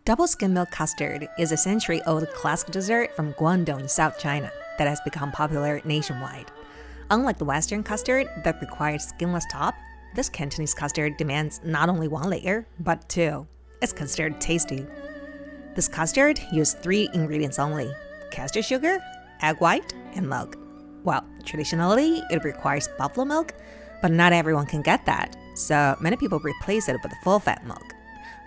Double skim milk custard is a century-old classic dessert from Guangdong, South China, that has become popular nationwide. Unlike the Western custard that requires skinless top, this Cantonese custard demands not only one layer, but two. It's considered tasty. This custard uses 3 ingredients only: castor sugar, egg white, and milk. Well, traditionally, it requires buffalo milk, but not everyone can get that, so many people replace it with full-fat milk.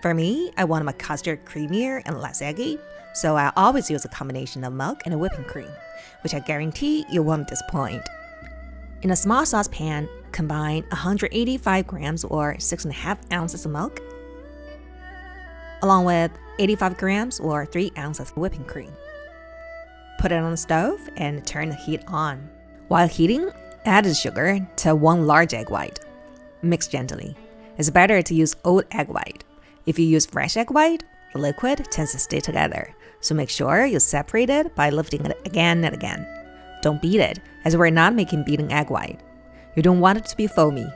For me, I want my custard creamier and less eggy, so I always use a combination of milk and whipping cream, which I guarantee you won't disappoint. In a small saucepan, combine 185 grams or 6.5 ounces of milk, along with 85 grams or 3 ounces of whipping cream. Put it on the stove and turn the heat on. While heating, add the sugar to 1 large egg white. Mix gently. It's better to use old egg white. If you use fresh egg white, the liquid tends to stay together, so make sure you separate it by lifting it again and again. Don't beat it, as we're not making beaten egg white. You don't want it to be foamy.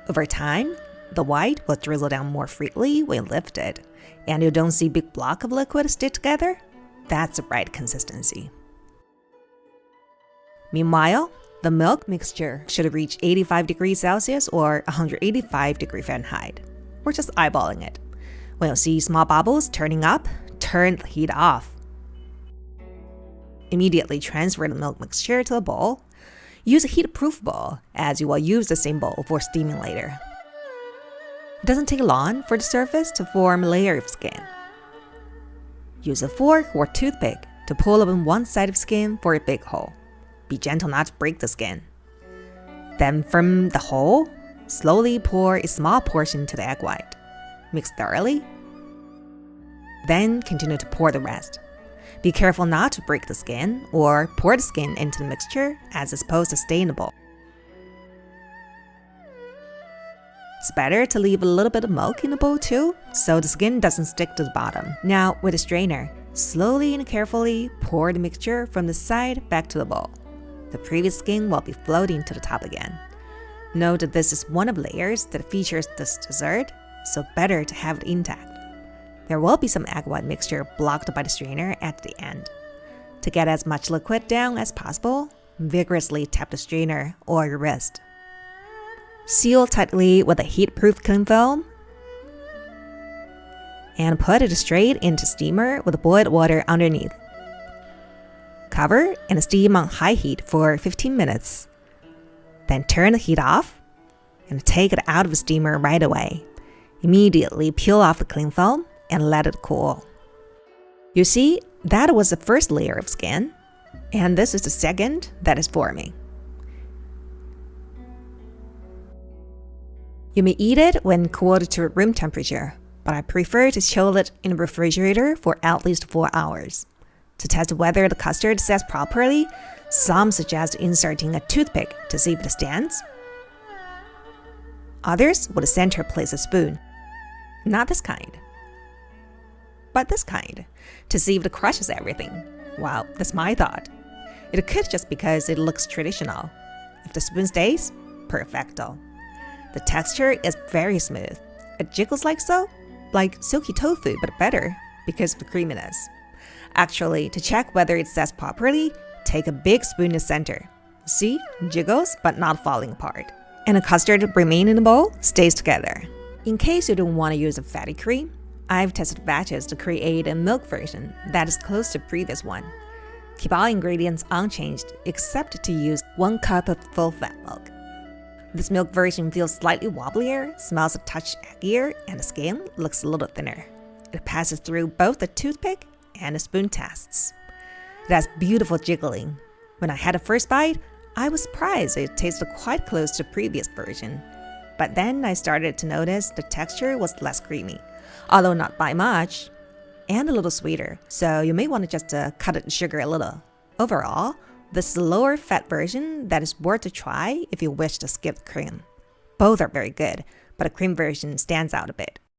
Over time, the white will drizzle down more freely when you lift it, and you don't see a big block of liquid stick together. That's the right consistency. Meanwhile, the milk mixture should reach 85 degrees Celsius or 185 degrees Fahrenheit. We're just eyeballing it. When you see small bubbles turning up, turn the heat off. Immediately transfer the milk mixture to a bowl. Use a heat-proof bowl, as you will use the same bowl for steaming later. It doesn't take long for the surface to form a layer of skin. Use a fork or toothpick to pull open one side of skin for a big hole. Be gentle not to break the skin. Then from the hole, slowly pour a small portion to the egg white. Mix thoroughly. Then continue to pour the rest. Be careful not to break the skin or pour the skin into the mixture, as it's supposed to stay in the bowl. It's better to leave a little bit of milk in the bowl too, so the skin doesn't stick to the bottom. Now, with a strainer, slowly and carefully pour the mixture from the side back to the bowl. The previous skin will be floating to the top again. Note that this is one of the layers that features this dessert, so better to have it intact. There will be some egg white mixture blocked by the strainer at the end. To get as much liquid down as possible, vigorously tap the strainer or your wrist. Seal tightly with a heat-proof cling film and put it straight into steamer with boiled water underneath. Cover and steam on high heat for 15 minutes. Then turn the heat off and take it out of the steamer right away. Immediately peel off the cling film and let it cool. You see, that was the first layer of skin, and this is the second that is forming. You may eat it when cooled to room temperature, but I prefer to chill it in the refrigerator for at least 4 hours. To test whether the custard sets properly, some suggest inserting a toothpick to see if it stands. Others would center place a spoon. Not this kind, but this kind, to see if it crushes everything. Wow, that's my thought. It could just because it looks traditional. If the spoon stays, perfecto. The texture is very smooth. It jiggles like so, like silky tofu, but better because of the creaminess. Actually, to check whether it sets properly, take a big spoon to center. See, jiggles but not falling apart. And the custard remain in the bowl stays together. In case you don't want to use a fatty cream, I've tested batches to create a milk version that is close to the previous one. Keep all ingredients unchanged except to use 1 cup of full-fat milk. This milk version feels slightly wobblier, smells a touch eggier, and the skin looks a little thinner. It passes through both the toothpick and the spoon tests. It has beautiful jiggling. When I had the first bite, I was surprised it tasted quite close to the previous version. But then I started to notice the texture was less creamy, although not by much, and a little sweeter, so you may want to just cut the sugar a little. Overall, this is the lower fat version that is worth a try if you wish to skip the cream. Both are very good, but the cream version stands out a bit.